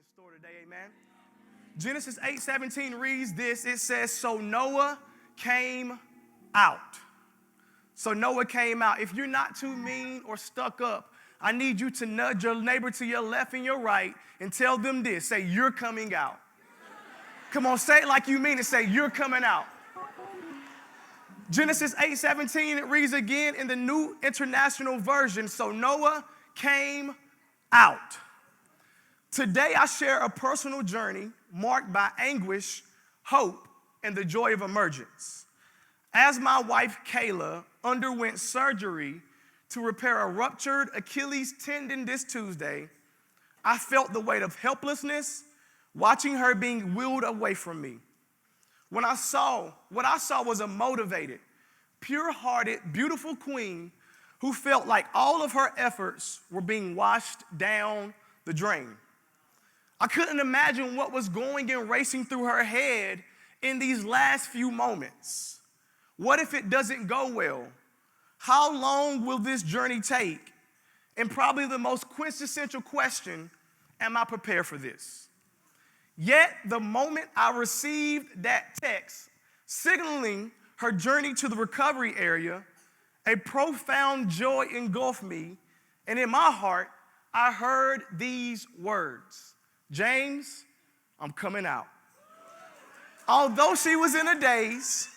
in store today, amen. Genesis 8:17 reads this. It says, so Noah came out. So Noah came out. If you're not too mean or stuck up, I need you to nudge your neighbor to your left and your right and tell them this. Say, you're coming out. Come on, say it like you mean it. Say, you're coming out. Genesis 8:17, it reads again in the New International Version. So Noah came out. Today I share a personal journey marked by anguish, hope, and the joy of emergence. As my wife Kayla underwent surgery to repair a ruptured Achilles tendon this Tuesday, I felt the weight of helplessness watching her being wheeled away from me. What I saw was a motivated, pure-hearted, beautiful queen who felt like all of her efforts were being washed down the drain. I couldn't imagine what was going and racing through her head in these last few moments. What if it doesn't go well? How long will this journey take? And probably the most quintessential question, am I prepared for this? Yet the moment I received that text signaling her journey to the recovery area, a profound joy engulfed me, and in my heart, I heard these words, James, I'm coming out. Although she was in a daze,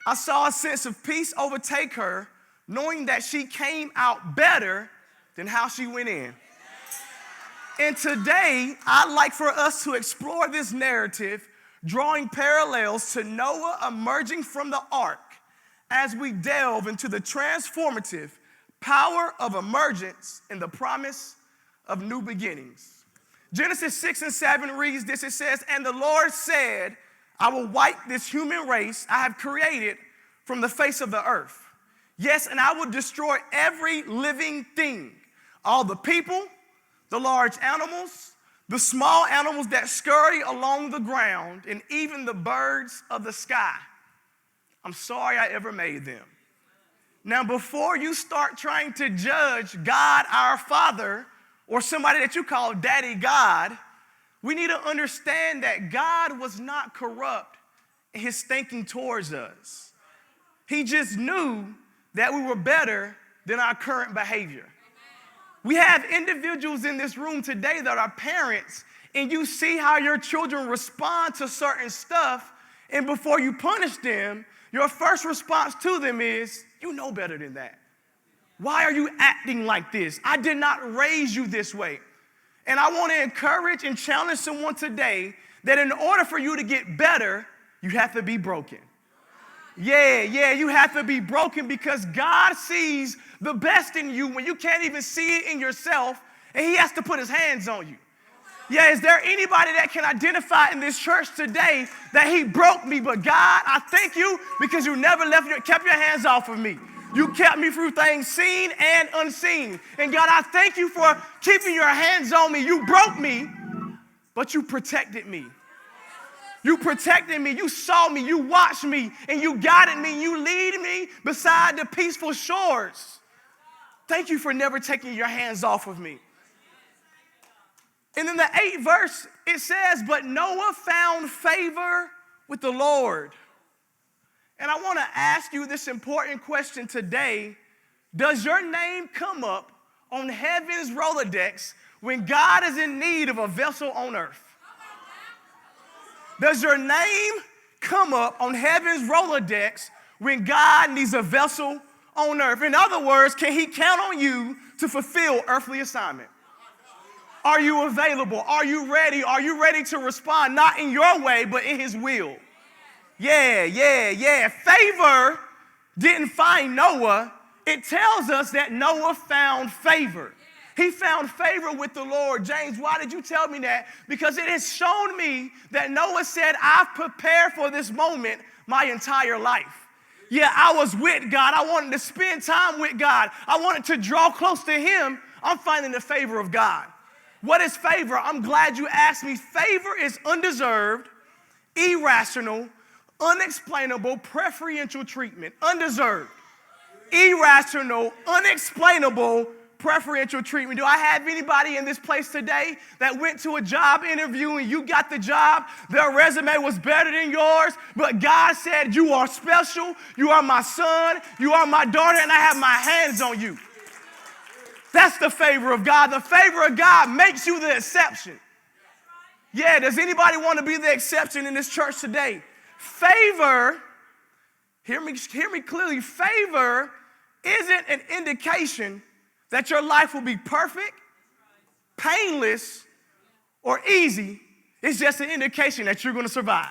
I saw a sense of peace overtake her, knowing that she came out better than how she went in. And today, I'd like for us to explore this narrative, drawing parallels to Noah emerging from the ark as we delve into the transformative power of emergence and the promise of new beginnings. Genesis 6 and 7 reads this. It says, and the Lord said, I will wipe this human race I have created from the face of the earth. Yes, and I will destroy every living thing, all the people, the large animals, the small animals that scurry along the ground, and even the birds of the sky. I'm sorry I ever made them. Now, before you start trying to judge God, our Father, or somebody that you call Daddy God, we need to understand that God was not corrupt in his thinking towards us. He just knew that we were better than our current behavior. We have individuals in this room today that are parents, and you see how your children respond to certain stuff, and before you punish them, your first response to them is, you know better than that. Why are you acting like this? I did not raise you this way. And I want to encourage and challenge someone today that in order for you to get better, you have to be broken. Yeah, you have to be broken because God sees the best in you when you can't even see it in yourself, and he has to put his hands on you. Yeah, is there anybody that can identify in this church today that he broke me, but God, I thank you because you never kept your hands off of me. You kept me through things seen and unseen. And God, I thank you for keeping your hands on me. You broke me, but you protected me. You protected me. You saw me. You watched me. And you guided me. You lead me beside the peaceful shores. Thank you for never taking your hands off of me. And in the 8th verse, it says, but Noah found favor with the Lord. And I want to ask you this important question today. Does your name come up on heaven's Rolodex when God is in need of a vessel on earth? Does your name come up on heaven's Rolodex when God needs a vessel on earth? In other words, can he count on you to fulfill earthly assignment? Are you available? Are you ready? Are you ready to respond not in your way, but in his will? Yeah. Favor didn't find Noah. It tells us that Noah found favor. He found favor with the Lord. James, why did you tell me that? Because it has shown me that Noah said, I've prepared for this moment my entire life. Yeah, I was with God. I wanted to spend time with God. I wanted to draw close to him. I'm finding the favor of God. What is favor? I'm glad you asked me. Favor is undeserved, irrational, unexplainable, preferential treatment. Undeserved, irrational, unexplainable, preferential treatment. Do I have anybody in this place today that went to a job interview and you got the job? Their resume was better than yours, but God said, you are special, you are my son, you are my daughter, and I have my hands on you. That's the favor of God. The favor of God makes you the exception. Yeah, does anybody want to be the exception in this church today? Favor, hear me clearly, favor isn't an indication that your life will be perfect, painless, or easy. It's just an indication that you're going to survive.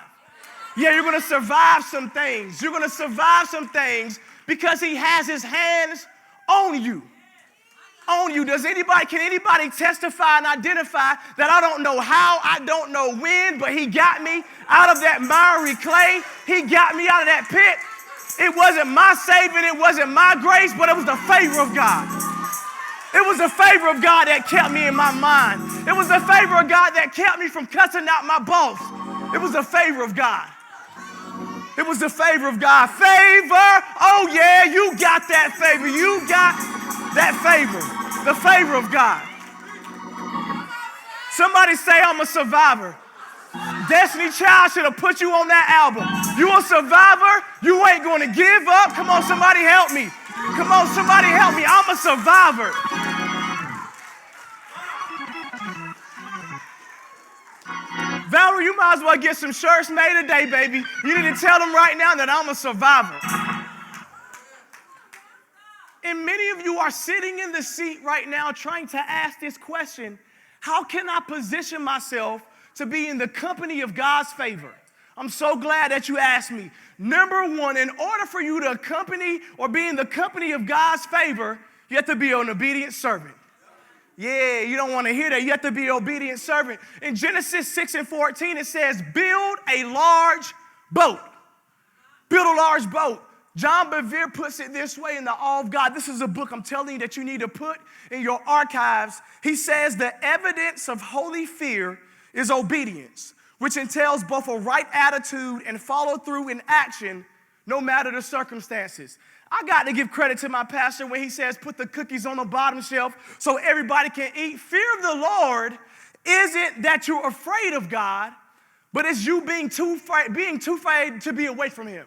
Yeah, you're going to survive some things. You're going to survive some things because he has his hands on you. On you. Can anybody testify and identify that I don't know how, I don't know when, but he got me out of that miry clay. He got me out of that pit. It wasn't my saving, it wasn't my grace, but it was the favor of God. It was the favor of God that kept me in my mind. It was the favor of God that kept me from cussing out my boss. It was the favor of God. It was the favor of God. Favor, oh yeah, you got that favor. You got that favor. The favor of God. Somebody say, I'm a survivor. Destiny Child should have put you on that album. You a survivor. You ain't going to give up. Come on, somebody help me. Come on, somebody help me. I'm a survivor. Valerie, you might as well get some shirts made today, baby. You need to tell them right now that I'm a survivor. And many of you are sitting in the seat right now trying to ask this question: how can I position myself to be in the company of God's favor? I'm so glad that you asked me. Number one, in order for you to accompany or be in the company of God's favor, you have to be an obedient servant. Yeah, you don't want to hear that. You have to be an obedient servant. In Genesis 6:14, it says, build a large boat. Build a large boat. John Bevere puts it this way in the Awe of God. This is a book I'm telling you that you need to put in your archives. He says the evidence of holy fear is obedience, which entails both a right attitude and follow through in action, no matter the circumstances. I got to give credit to my pastor when he says put the cookies on the bottom shelf so everybody can eat. Fear of the Lord isn't that you're afraid of God, but it's you being too afraid to be away from him.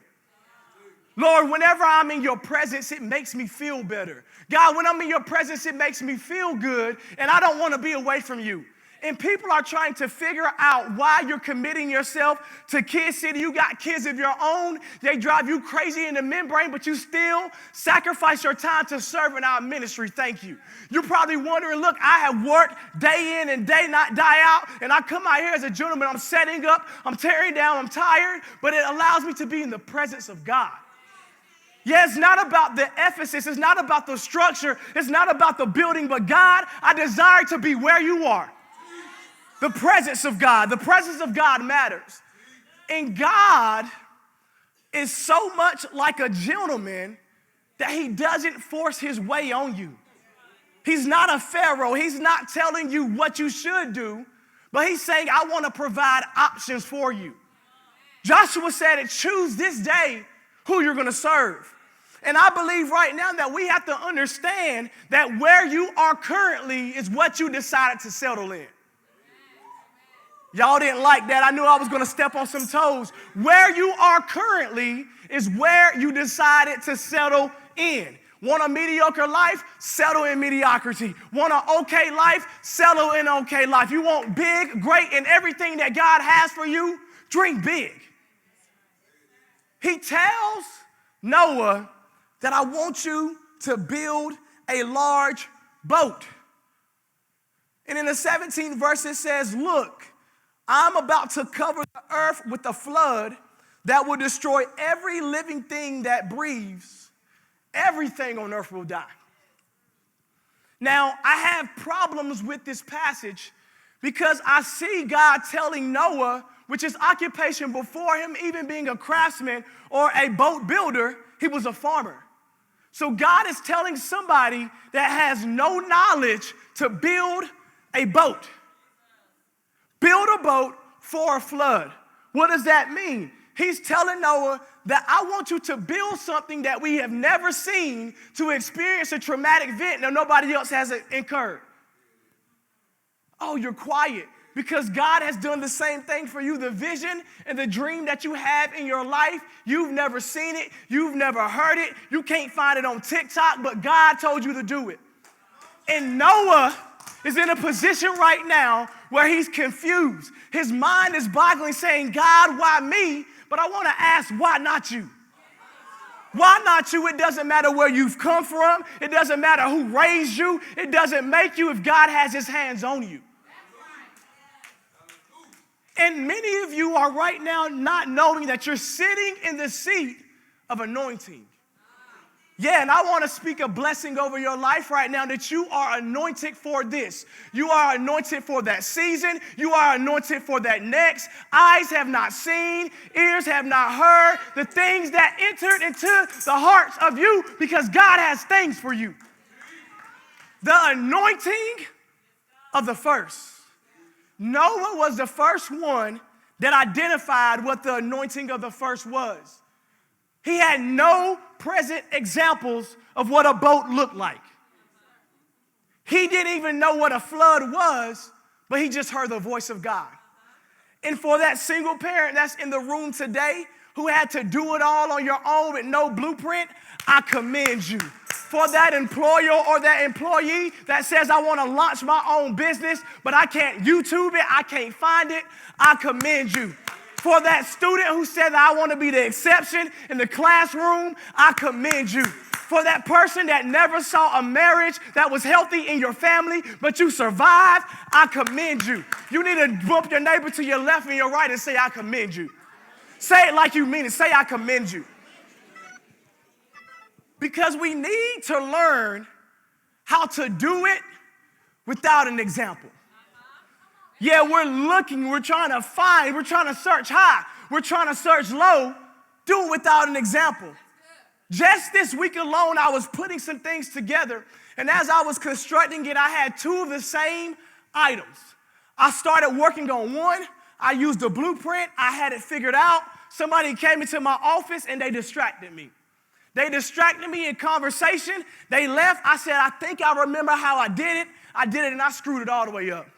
Lord, whenever I'm in your presence, it makes me feel better. God, when I'm in your presence, it makes me feel good, and I don't want to be away from you. And people are trying to figure out why you're committing yourself to Kid City. You got kids of your own. They drive you crazy in the membrane, but you still sacrifice your time to serve in our ministry. Thank you. You're probably wondering, look, I have worked day in and day not die out, and I come out here as a gentleman. I'm setting up, I'm tearing down, I'm tired, but it allows me to be in the presence of God. Yeah, it's not about the emphasis. It's not about the structure. It's not about the building, but God, I desire to be where you are. The presence of God. The presence of God matters. And God is so much like a gentleman that he doesn't force his way on you. He's not a Pharaoh. He's not telling you what you should do, but he's saying, I want to provide options for you. Joshua said, choose this day who you're going to serve. And I believe right now that we have to understand that where you are currently is what you decided to settle in. Y'all didn't like that. I knew I was going to step on some toes. Where you are currently is where you decided to settle in. Want a mediocre life? Settle in mediocrity. Want an okay life? Settle in okay life. You want big, great, and everything that God has for you? Dream big. He tells Noah that I want you to build a large boat. And in the 17th verse it says, look, I'm about to cover the earth with a flood that will destroy every living thing that breathes. Everything on earth will die. Now, I have problems with this passage because I see God telling Noah, which is occupation before him even being a craftsman or a boat builder, he was a farmer. So God is telling somebody that has no knowledge to build a boat. Build a boat for a flood. What does that mean? He's telling Noah that I want you to build something that we have never seen to experience a traumatic event that nobody else has incurred. Oh, you're quiet because God has done the same thing for you. The vision and the dream that you have in your life, you've never seen it. You've never heard it. You can't find it on TikTok, but God told you to do it. And Noah is in a position right now where he's confused. His mind is boggling, saying, God, why me? But I want to ask, why not you? Why not you? It doesn't matter where you've come from. It doesn't matter who raised you. It doesn't make you if God has his hands on you. And many of you are right now not knowing that you're sitting in the seat of anointing. Yeah, and I want to speak a blessing over your life right now that you are anointed for this. You are anointed for that season. You are anointed for that next. Eyes have not seen, ears have not heard the things that entered into the hearts of you because God has things for you. The anointing of the first. Noah was the first one that identified what the anointing of the first was. He had no present examples of what a boat looked like. He didn't even know what a flood was, but he just heard the voice of God. And for that single parent that's in the room today who had to do it all on your own with no blueprint, I commend you. For that employer or that employee that says, I want to launch my own business, but I can't YouTube it, I can't find it, I commend you. For that student who said that I want to be the exception in the classroom, I commend you. For that person that never saw a marriage that was healthy in your family, but you survived, I commend you. You need to bump your neighbor to your left and your right and say, I commend you. Say it like you mean it. Say, I commend you. Because we need to learn how to do it without an example. Yeah, we're looking, we're trying to find, we're trying to search high, we're trying to search low. Do it without an example. Just this week alone, I was putting some things together, and as I was constructing it, I had two of the same items. I started working on one. I used the blueprint. I had it figured out. Somebody came into my office, and they distracted me. They distracted me in conversation. They left. I said, I think I remember how I did it. I did it, and I screwed it all the way up.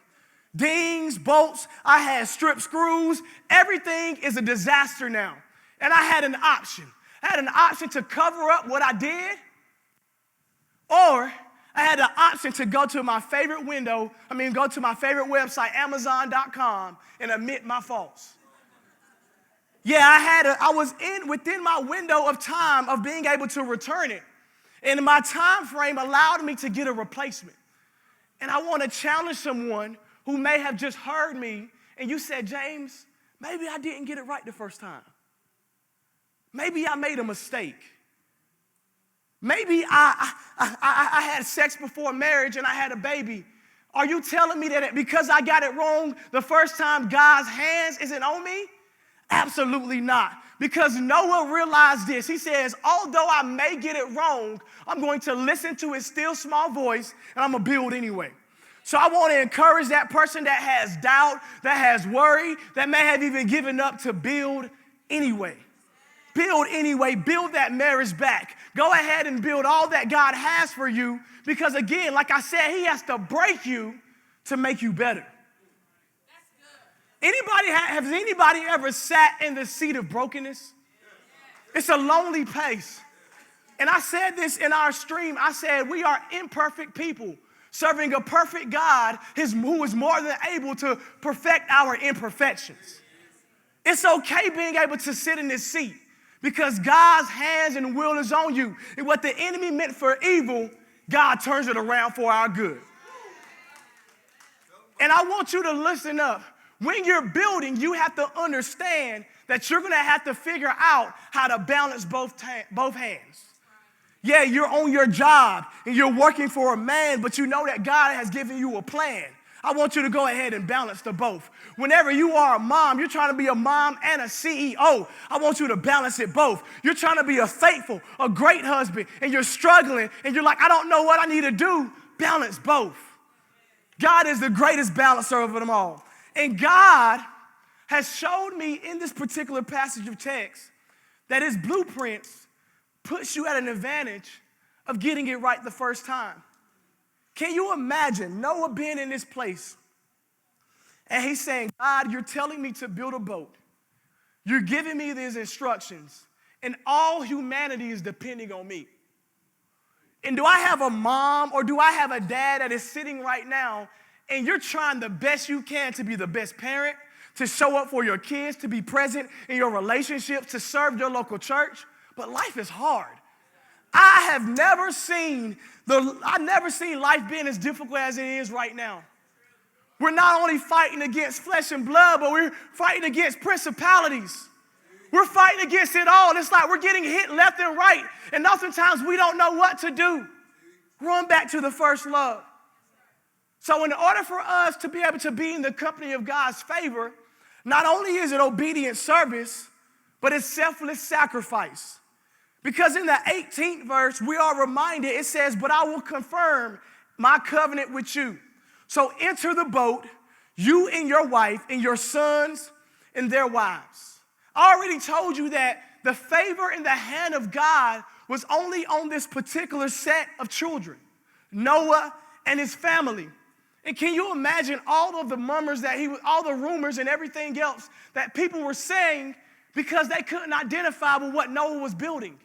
Dings, bolts, I had strip screws. Everything is a disaster now. And I had an option. I had an option to cover up what I did, or I had an option to go to my favorite website, Amazon.com, and admit my faults. Yeah, I was within my window of time of being able to return it. And my time frame allowed me to get a replacement. And I want to challenge someone who may have just heard me, and you said, James, maybe I didn't get it right the first time. Maybe I made a mistake. Maybe I had sex before marriage and I had a baby. Are you telling me that because I got it wrong the first time, God's hands isn't on me? Absolutely not. Because Noah realized this. He says, although I may get it wrong, I'm going to listen to his still small voice and I'm going to build anyway. So I want to encourage that person that has doubt, that has worry, that may have even given up to build anyway. Build anyway. Build that marriage back. Go ahead and build all that God has for you because, again, like I said, he has to break you to make you better. Has anybody ever sat in the seat of brokenness? It's a lonely place. And I said this in our stream. I said we are imperfect people serving a perfect God who is more than able to perfect our imperfections. It's okay being able to sit in this seat because God's hands and will is on you. And what the enemy meant for evil, God turns it around for our good. And I want you to listen up. When you're building, you have to understand that you're going to have to figure out how to balance both hands. Yeah, you're on your job and you're working for a man, but you know that God has given you a plan. I want you to go ahead and balance the both. Whenever you are a mom, you're trying to be a mom and a CEO. I want you to balance it both. You're trying to be a faithful, a great husband, and you're struggling, and you're like, I don't know what I need to do. Balance both. God is the greatest balancer of them all. And God has showed me in this particular passage of text that his blueprints puts you at an advantage of getting it right the first time. Can you imagine Noah being in this place and he's saying, God, you're telling me to build a boat. You're giving me these instructions, and all humanity is depending on me. And do I have a mom or do I have a dad that is sitting right now and you're trying the best you can to be the best parent, to show up for your kids, to be present in your relationships, to serve your local church, but life is hard. I've never seen life being as difficult as it is right now. We're not only fighting against flesh and blood, but we're fighting against principalities. We're fighting against it all. It's like we're getting hit left and right, and oftentimes we don't know what to do. Run back to the first love. So in order for us to be able to be in the company of God's favor, not only is it obedient service, but it's selfless sacrifice. Because in the 18th verse, we are reminded, it says, but I will confirm my covenant with you. So enter the boat, you and your wife and your sons and their wives. I already told you that the favor in the hand of God was only on this particular set of children, Noah and his family. And can you imagine all of the murmurs all the rumors and everything else that people were saying because they couldn't identify with what Noah was building?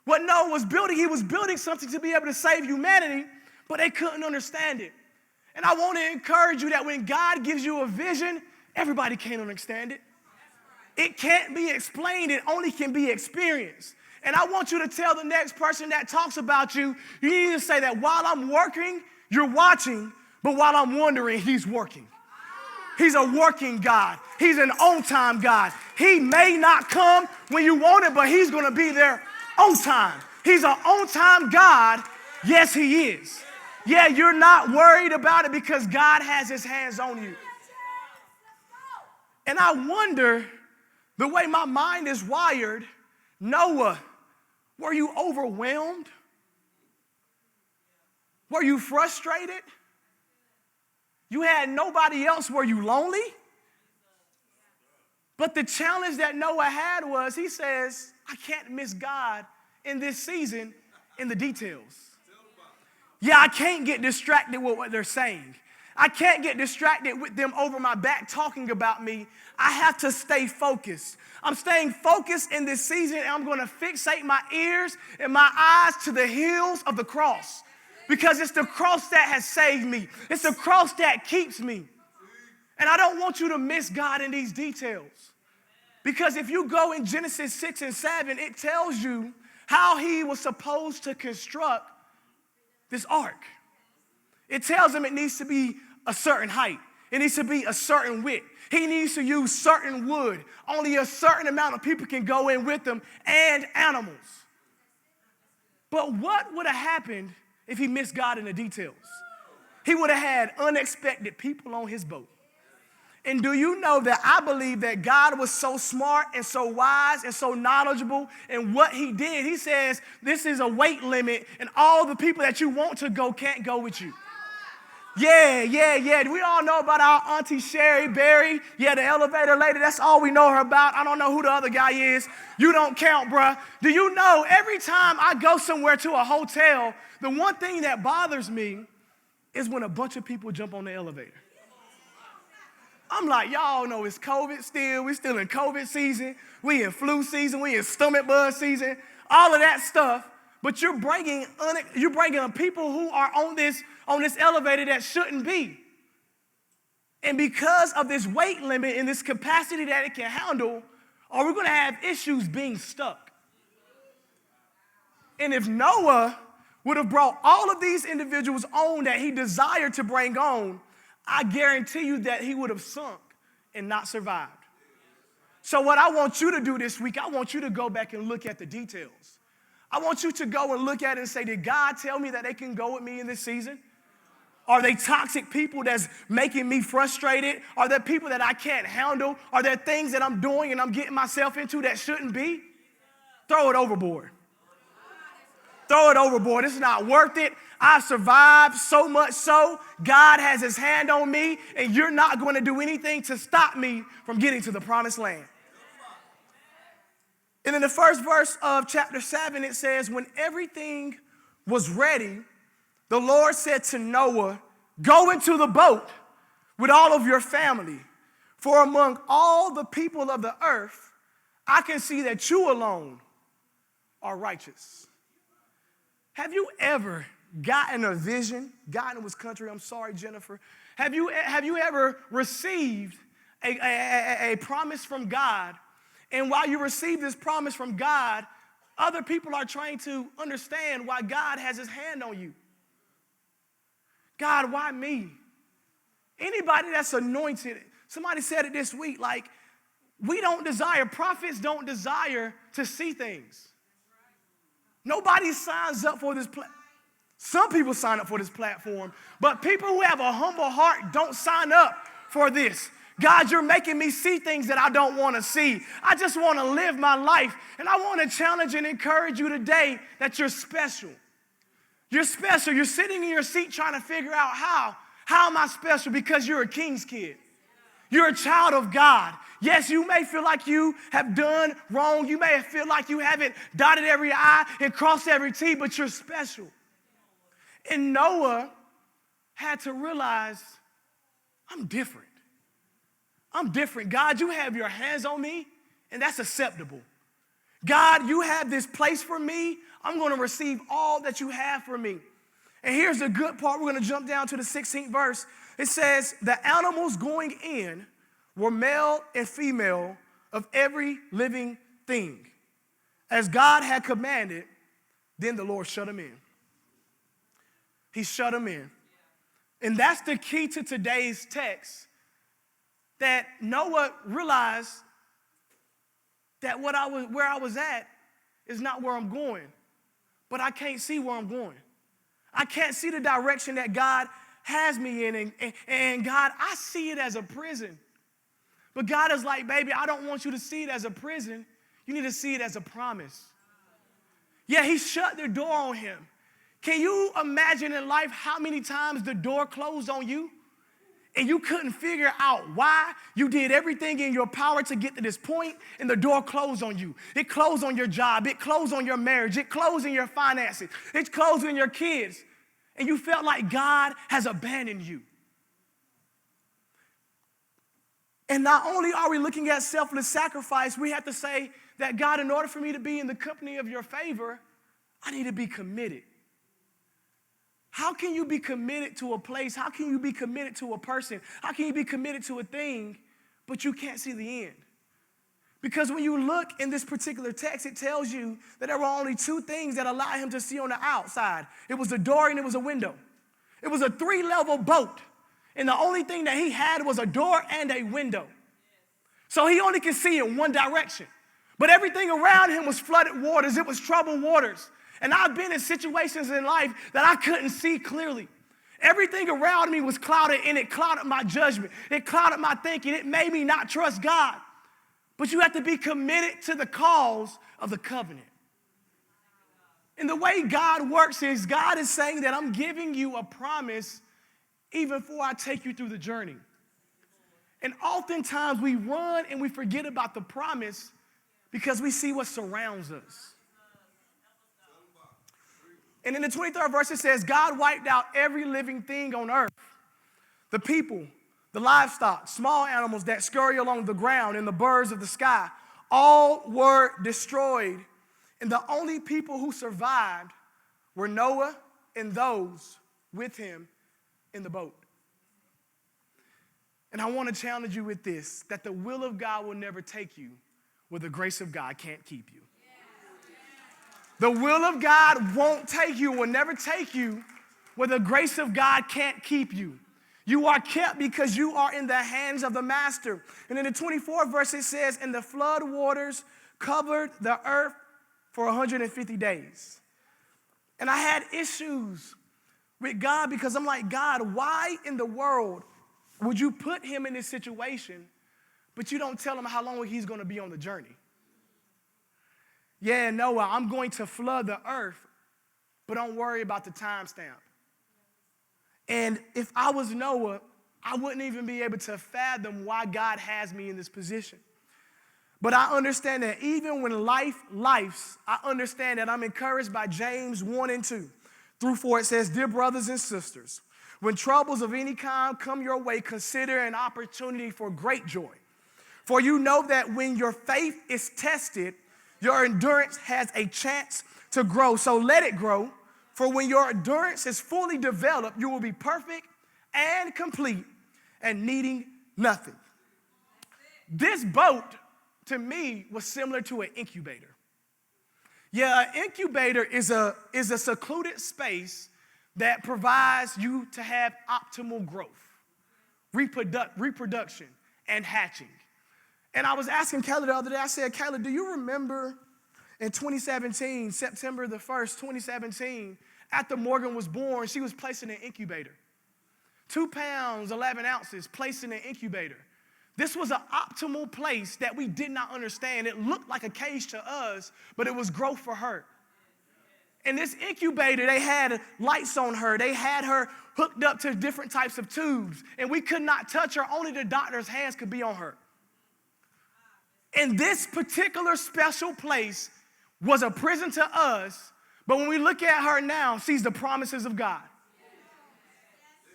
What Noah was building, he was building something to be able to save humanity, but they couldn't understand it. And I want to encourage you that when God gives you a vision, everybody can't understand it. It can't be explained, it only can be experienced. And I want you to tell the next person that talks about you, you need to say that while I'm working, you're watching, but while I'm wondering, he's working. He's a working God. He's an on-time God. He may not come when you want it, but he's going to be there on time. He's an on-time God. Yes, he is. Yeah, you're not worried about it because God has his hands on you. And I wonder, the way my mind is wired, Noah, were you overwhelmed? Were you frustrated? You had nobody else. Were you lonely? But the challenge that Noah had was, he says, I can't miss God in this season in the details. Yeah, I can't get distracted with what they're saying. I can't get distracted with them over my back talking about me. I have to stay focused. I'm staying focused in this season, and I'm going to fixate my ears and my eyes to the hills of the cross. Because it's the cross that has saved me. It's the cross that keeps me. And I don't want you to miss God in these details. Because if you go in Genesis 6 and 7, it tells you how he was supposed to construct this ark. It tells him it needs to be a certain height. It needs to be a certain width. He needs to use certain wood. Only a certain amount of people can go in with him and animals. But what would have happened if he missed God in the details? He would have had unexpected people on his boat. And do you know that I believe that God was so smart and so wise and so knowledgeable in what he did? He says, this is a weight limit, and all the people that you want to go can't go with you. Yeah. We all know about our Auntie Sherry Berry. Yeah, the elevator lady, that's all we know her about. I don't know who the other guy is. You don't count, bruh. Do you know every time I go somewhere to a hotel, the one thing that bothers me is when a bunch of people jump on the elevator. I'm like, y'all know it's COVID still. We still in COVID season. We in flu season. We in stomach bug season. All of that stuff. But you're bringing people who are on this elevator that shouldn't be. And because of this weight limit and this capacity that it can handle, are we going to have issues being stuck? And if Noah would have brought all of these individuals on that he desired to bring on, I guarantee you that he would have sunk and not survived. So what I want you to do this week, I want you to go back and look at the details. I want you to go and look at it and say, did God tell me that they can go with me in this season? Are they toxic people that's making me frustrated? Are there people that I can't handle? Are there things that I'm doing and I'm getting myself into that shouldn't be? Throw it overboard. throw it overboard. It's not worth it. I've survived so much so God has his hand on me, and you're not going to do anything to stop me from getting to the promised land. And in the first verse of chapter 7, it says, when everything was ready, the Lord said to Noah, go into the boat with all of your family, for among all the people of the earth, I can see that you alone are righteous. Have you ever gotten a vision? God was country, I'm sorry, Jennifer. Have you ever received a promise from God? And while you receive this promise from God, other people are trying to understand why God has his hand on you. God, why me? Anybody that's anointed, somebody said it this week, like, prophets don't desire to see things. Nobody signs up for this platform. Some people sign up for this platform, but people who have a humble heart don't sign up for this. God, you're making me see things that I don't want to see. I just want to live my life, and I want to challenge and encourage you today that you're special. You're special. You're sitting in your seat trying to figure out how. How am I special? Because you're a king's kid. You're a child of God. Yes, you may feel like you have done wrong. You may feel like you haven't dotted every I and crossed every T, but you're special. And Noah had to realize, I'm different. I'm different. God, you have your hands on me, and that's acceptable. God, you have this place for me. I'm going to receive all that you have for me. And here's the good part. We're going to jump down to the 16th verse. It says, the animals going in were male and female of every living thing. As God had commanded, then the Lord shut them in. He shut them in. And that's the key to today's text, that Noah realized that where I was at is not where I'm going, but I can't see where I'm going. I can't see the direction that God has me in, and God, I see it as a prison. But God is like, baby, I don't want you to see it as a prison. You need to see it as a promise. Yeah, he shut the door on him. Can you imagine in life how many times the door closed on you and you couldn't figure out why? You did everything in your power to get to this point, and the door closed on you. It closed on your job. It closed on your marriage. It closed in your finances. It closed in your kids. And you felt like God has abandoned you. And not only are we looking at selfless sacrifice, we have to say that, God, in order for me to be in the company of your favor, I need to be committed. How can you be committed to a place? How can you be committed to a person? How can you be committed to a thing, but you can't see the end? Because when you look in this particular text, it tells you that there were only two things that allowed him to see on the outside. It was a door and it was a window. It was a 3-level boat. And the only thing that he had was a door and a window. So he only could see in one direction. But everything around him was flooded waters. It was troubled waters. And I've been in situations in life that I couldn't see clearly. Everything around me was clouded, and it clouded my judgment. It clouded my thinking. It made me not trust God. But you have to be committed to the cause of the covenant. And the way God works is God is saying that I'm giving you a promise even before I take you through the journey. And oftentimes we run and we forget about the promise because we see what surrounds us. And in the 23rd verse, it says, God wiped out every living thing on earth. The people, the livestock, small animals that scurry along the ground, and the birds of the sky, all were destroyed. And the only people who survived were Noah and those with him in the boat. And I want to challenge you with this, that the will of God will never take you where the grace of God can't keep you. The will of God won't take you, will never take you where the grace of God can't keep you. You are kept because you are in the hands of the master. And in the 24th verse it says, and the flood waters covered the earth for 150 days. And I had issues with God because I'm like, God, why in the world would you put him in this situation, but you don't tell him how long he's going to be on the journey? Yeah, Noah, I'm going to flood the earth but don't worry about the timestamp. And if I was Noah, I wouldn't even be able to fathom why God has me in this position. But I understand that even when lifes, I understand that I'm encouraged by James 1:2-4. It says, "Dear brothers and sisters, when troubles of any kind come your way, consider an opportunity for great joy. For you know that when your faith is tested, your endurance has a chance to grow. So let it grow. For when your endurance is fully developed, you will be perfect and complete and needing nothing." This boat, to me, was similar to an incubator. Yeah, an incubator is a secluded space that provides you to have optimal growth, reproduction, and hatching. And I was asking Kayla the other day, I said, "Kayla, do you remember in 2017, September the 1st, 2017, after Morgan was born, she was placed in an incubator. 2 pounds, 11 ounces, placed in an incubator. This was an optimal place that we did not understand. It looked like a cage to us, but it was growth for her. In this incubator, they had lights on her. They had her hooked up to different types of tubes, and we could not touch her. Only the doctor's hands could be on her. And this particular special place was a prison to us, but when we look at her now, she's the promises of God.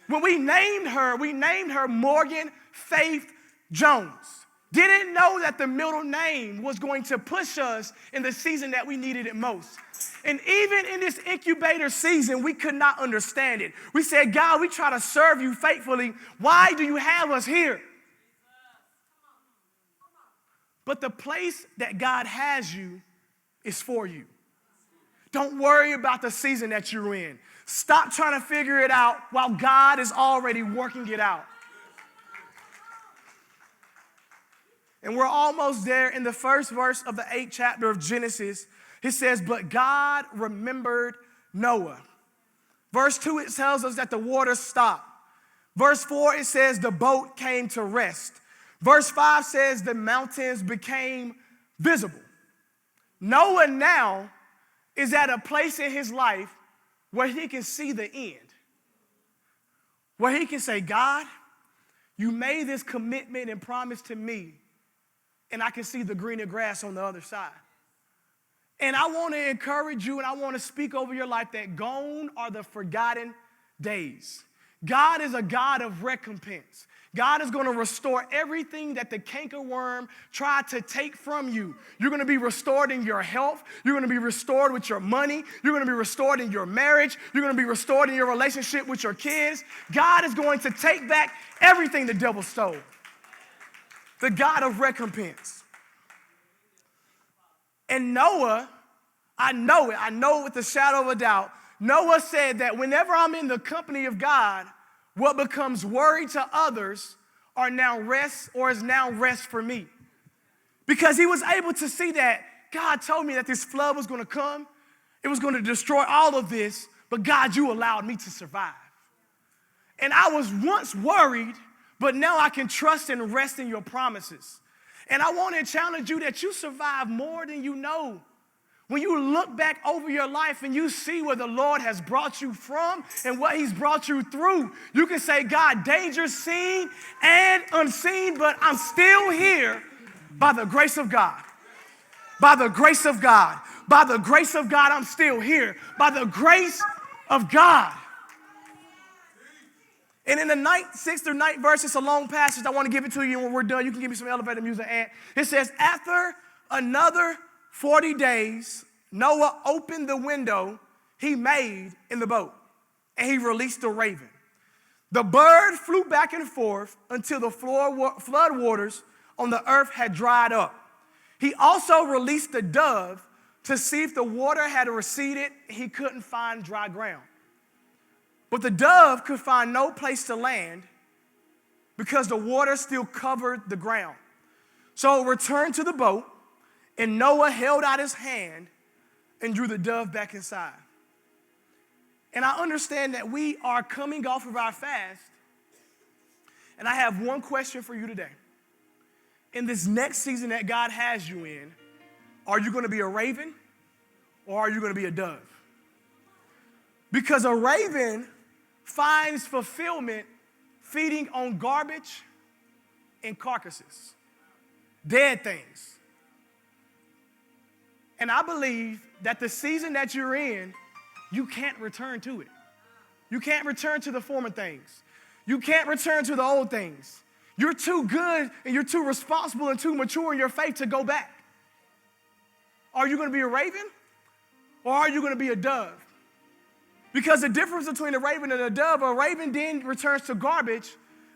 When we named her Morgan Faith Jones. Didn't know that the middle name was going to push us in the season that we needed it most. And even in this incubator season, we could not understand it. We said, "God, we try to serve you faithfully. Why do you have us here?" But the place that God has you is for you. Don't worry about the season that you're in. Stop trying to figure it out while God is already working it out. And we're almost there in the first verse of the 8th chapter of Genesis. It says, "But God remembered Noah." Verse 2, it tells us that the waters stopped. Verse 4, it says the boat came to rest. Verse 5 says the mountains became visible. Noah now is at a place in his life where he can see the end. Where he can say, "God, you made this commitment and promise to me, and I can see the greener grass on the other side." And I want to encourage you and I want to speak over your life that gone are the forgotten days. God is a God of recompense. God is going to restore everything that the cankerworm tried to take from you. You're going to be restored in your health. You're going to be restored with your money. You're going to be restored in your marriage. You're going to be restored in your relationship with your kids. God is going to take back everything the devil stole. The God of recompense. And Noah, I know it with the shadow of a doubt. Noah said that whenever I'm in the company of God, what becomes worry to others is now rest for me. Because he was able to see that God told me that this flood was going to come. It was going to destroy all of this, but God, you allowed me to survive. And I was once worried, but now I can trust and rest in your promises. And I want to challenge you that you survive more than you know. When you look back over your life and you see where the Lord has brought you from and what he's brought you through, you can say, "God, danger seen and unseen, but I'm still here by the grace of God. By the grace of God. By the grace of God, I'm still here. By the grace of God." And in the 6th through 9th verse, it's a long passage. I want to give it to you, and when we're done, you can give me some elevator music. And it says, "After another 40 days, Noah opened the window he made in the boat, and he released the raven. The bird flew back and forth until the flood waters on the earth had dried up. He also released the dove to see if the water had receded. He couldn't find dry ground. But the dove could find no place to land because the water still covered the ground. So it returned to the boat, and Noah held out his hand and drew the dove back inside." And I understand that we are coming off of our fast, and I have one question for you today. In this next season that God has you in, are you going to be a raven or are you going to be a dove? Because a raven finds fulfillment feeding on garbage and carcasses, dead things. And I believe that the season that you're in, you can't return to it. You can't return to the former things. You can't return to the old things. You're too good and you're too responsible and too mature in your faith to go back. Are you going to be a raven or are you going to be a dove? Because the difference between a raven and a dove, a raven then returns to garbage.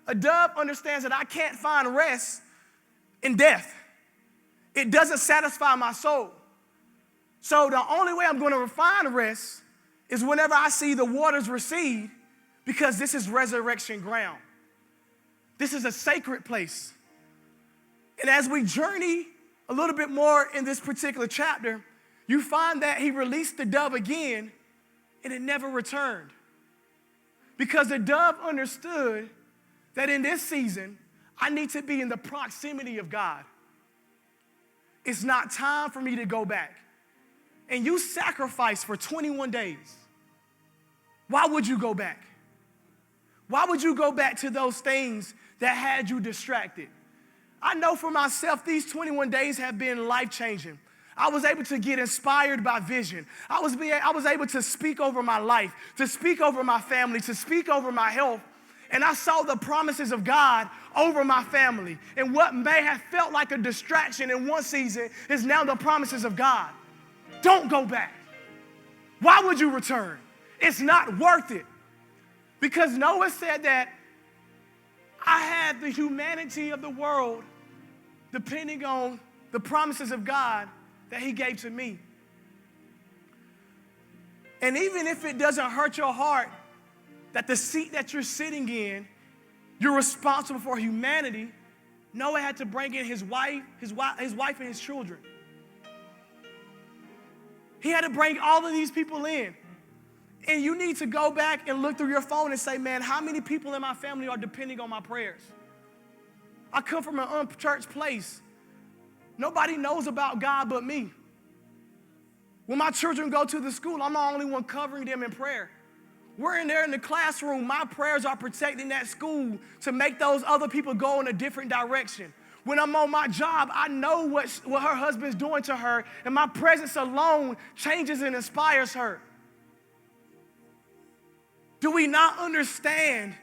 A dove understands that I can't find rest in death. It doesn't satisfy my soul. So the only way I'm going to find rest is whenever I see the waters recede, because this is resurrection ground. This is a sacred place. And as we journey a little bit more in this particular chapter, you find that he released the dove again, and it never returned. Because the dove understood that in this season, I need to be in the proximity of God. It's not time for me to go back. And you sacrificed for 21 days. Why would you go back? Why would you go back to those things that had you distracted? I know for myself, these 21 days have been life-changing. I was able to get inspired by vision. I was able to speak over my life, to speak over my family, to speak over my health. And I saw the promises of God over my family. And what may have felt like a distraction in one season is now the promises of God. Don't go back. Why would you return? It's not worth it. Because Noah said that I had the humanity of the world depending on the promises of God that he gave to me. And even if it doesn't hurt your heart that the seat that you're sitting in, you're responsible for humanity, Noah had to bring in his wife and his children. He had to bring all of these people in. And you need to go back and look through your phone and say, man, how many people in my family are depending on my prayers? I come from an unchurched place. Nobody knows about God but me. When my children go to the school, I'm the only one covering them in prayer. We're in there in the classroom. My prayers are protecting that school to make those other people go in a different direction. When I'm on my job, I know what her husband's doing to her, and my presence alone changes and inspires her. Do we not understand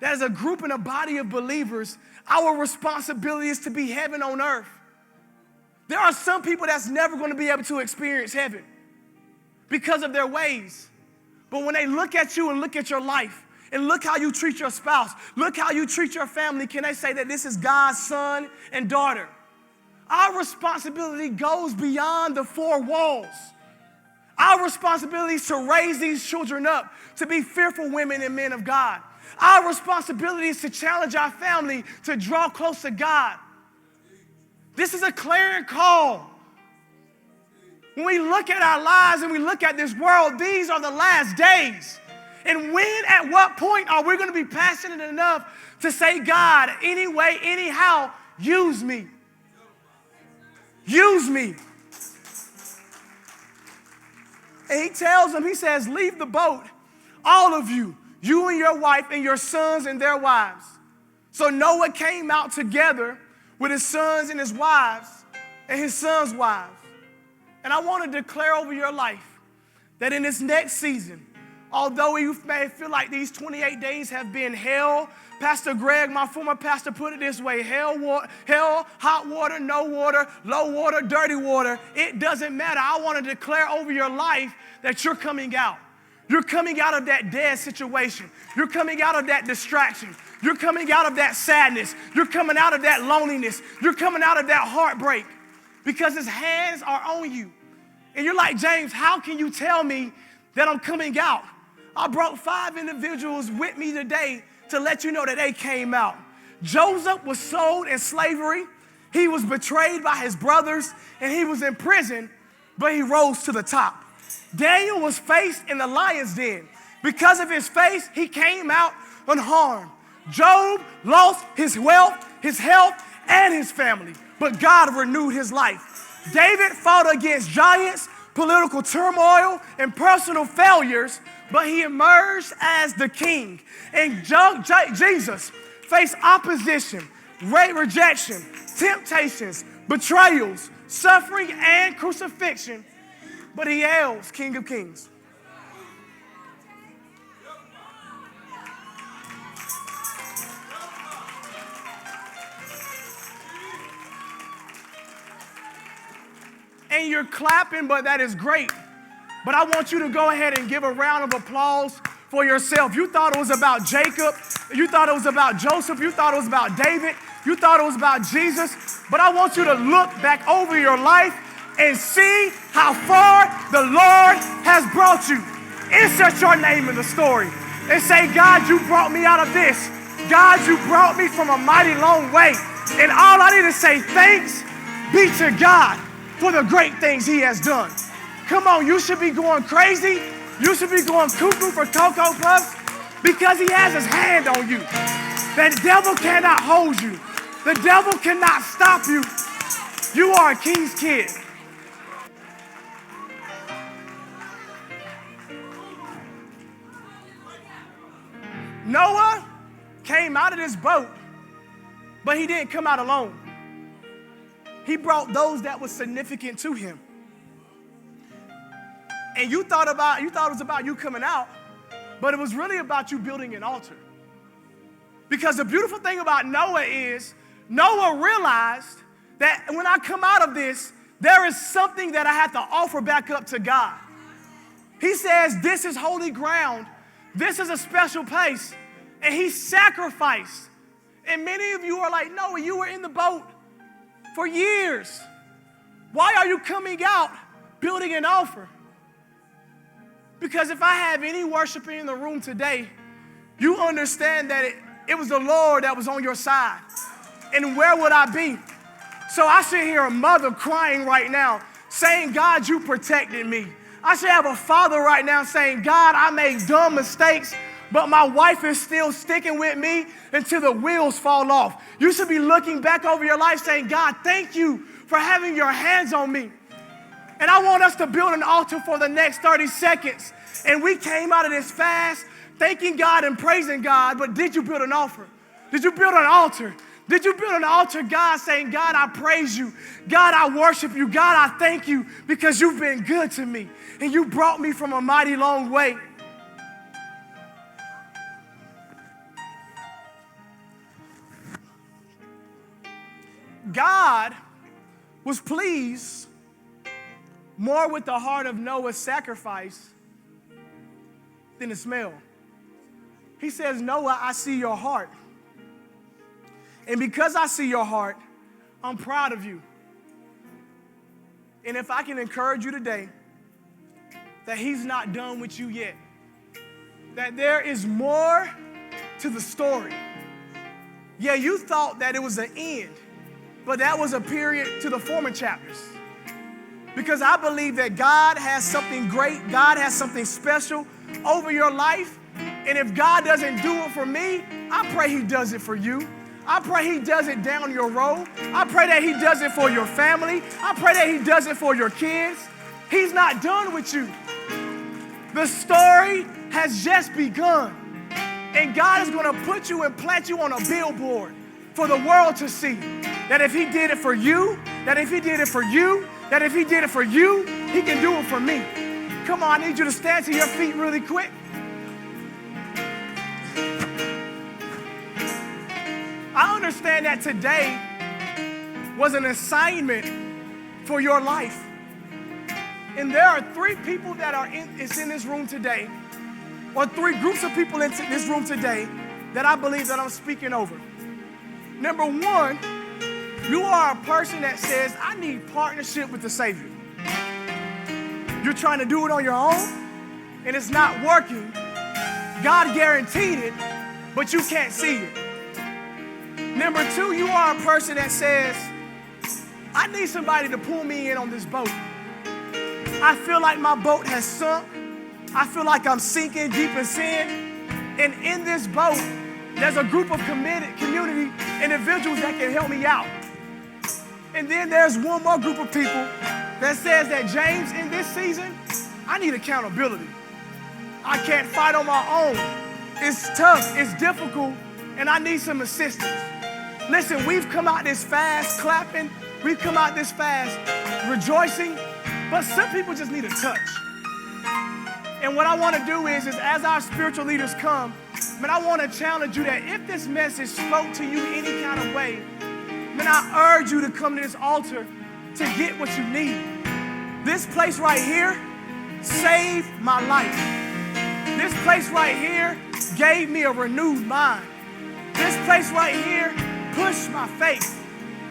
that as a group and a body of believers, our responsibility is to be heaven on earth? There are some people that's never going to be able to experience heaven because of their ways. But when they look at you and look at your life and look how you treat your spouse, look how you treat your family, can they say that this is God's son and daughter? Our responsibility goes beyond the four walls. Our responsibility is to raise these children up to be fearful women and men of God. Our responsibility is to challenge our family to draw close to God. This is a clarion call. When we look at our lives and we look at this world, these are the last days. And when, at what point are we going to be passionate enough to say, God, anyway, anyhow, use me. Use me. And he tells them, he says, leave the boat, all of you, you and your wife and your sons and their wives. So Noah came out together with his sons and his wives and his sons' wives. And I want to declare over your life that in this next season, although you may feel like these 28 days have been hell, Pastor Greg, my former pastor, put it this way: hell, hot water, no water, low water, dirty water. It doesn't matter. I want to declare over your life that you're coming out. You're coming out of that dead situation. You're coming out of that distraction. You're coming out of that sadness. You're coming out of that loneliness. You're coming out of that heartbreak because his hands are on you. And you're like, James, how can you tell me that I'm coming out? I brought 5 individuals with me today to let you know that they came out. Joseph was sold in slavery. He was betrayed by his brothers, and he was in prison, but he rose to the top. Daniel was faced in the lion's den. Because of his faith, he came out unharmed. Job lost his wealth, his health, and his family, but God renewed his life. David fought against giants, political turmoil, and personal failures, but he emerged as the king. And Jesus faced opposition, rejection, temptations, betrayals, suffering, and crucifixion, but he hails King of Kings. And you're clapping, but that is great. But I want you to go ahead and give a round of applause for yourself. You thought it was about Jacob. You thought it was about Joseph. You thought it was about David. You thought it was about Jesus. But I want you to look back over your life and see how far the Lord has brought you. Insert your name in the story and say, God, you brought me out of this. God, you brought me from a mighty long way. And all I need to say, thanks be to God for the great things he has done. Come on, you should be going crazy. You should be going cuckoo for Cocoa Puffs because he has his hand on you. The devil cannot hold you. The devil cannot stop you. You are a king's kid. Noah came out of this boat, but he didn't come out alone. He brought those that was significant to him. And you thought it was about you coming out, but it was really about you building an altar. Because the beautiful thing about Noah is Noah realized that when I come out of this, there is something that I have to offer back up to God. He says, this is holy ground. This is a special place. And he sacrificed. And many of you are like, Noah, you were in the boat for years. Why are you coming out building an altar? Because if I have any worshipper in the room today, you understand that it was the Lord that was on your side. And where would I be? So I should hear a mother crying right now, saying, God, you protected me. I should have a father right now saying, God, I made dumb mistakes, but my wife is still sticking with me until the wheels fall off. You should be looking back over your life saying, God, thank you for having your hands on me. And I want us to build an altar for the next 30 seconds. And we came out of this fast thanking God and praising God, but did you build an altar? Did you build an altar? Did you build an altar, God, saying, God, I praise you. God, I worship you. God, I thank you because you've been good to me and you brought me from a mighty long way. God was pleased more with the heart of Noah's sacrifice than the smell. He says, Noah, I see your heart. And because I see your heart, I'm proud of you. And if I can encourage you today that he's not done with you yet, that there is more to the story. Yeah, you thought that it was the end, but that was a period to the former chapters. Because I believe that God has something great, God has something special over your life. And if God doesn't do it for me, I pray he does it for you. I pray he does it down your road. I pray that he does it for your family. I pray that he does it for your kids. He's not done with you. The story has just begun. And God is going to put you and plant you on a billboard for the world to see. That if he did it for you, that if he did it for you, that if he did it for you, he can do it for me. Come on, I need you to stand to your feet really quick. I understand that today was an assignment for your life. And there are three people that are in this room today, or three groups of people in this room today that I believe that I'm speaking over. Number one, you are a person that says, I need partnership with the Savior. You're trying to do it on your own, and it's not working. God guaranteed it, but you can't see it. Number two, you are a person that says, I need somebody to pull me in on this boat. I feel like my boat has sunk. I feel like I'm sinking deep in sin. And in this boat, there's a group of committed community individuals that can help me out. And then there's one more group of people that says that, James, in this season, I need accountability. I can't fight on my own. It's tough, it's difficult, and I need some assistance. Listen, we've come out this fast clapping. We've come out this fast rejoicing, but some people just need a touch. And what I want to do is as our spiritual leaders come, man, I want to challenge you that if this message spoke to you any kind of way, man, I urge you to come to this altar to get what you need. This place right here saved my life. This place right here gave me a renewed mind. This place right here pushed my faith.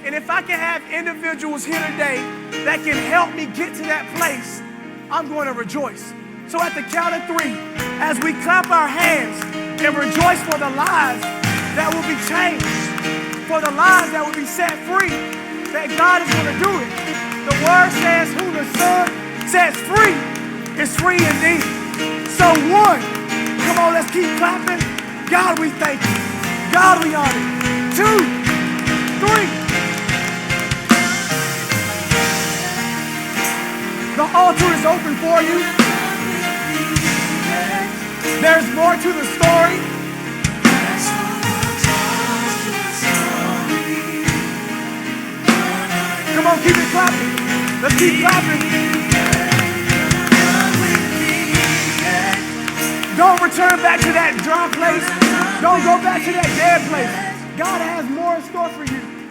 And if I can have individuals here today that can help me get to that place, I'm going to rejoice. So at the count of 3, as we clap our hands and rejoice for the lives that will be changed, for the lives that will be set free, that God is going to do it. The word says, who the Son sets free is free indeed. So 1, come on, let's keep clapping. God, we thank you. God, we honor you. 2, 3. The altar is open for you. There's more to the story. Come on, keep it clapping. Let's keep clapping. Don't return back to that dry place. Don't go back to that dead place. God has more in store for you.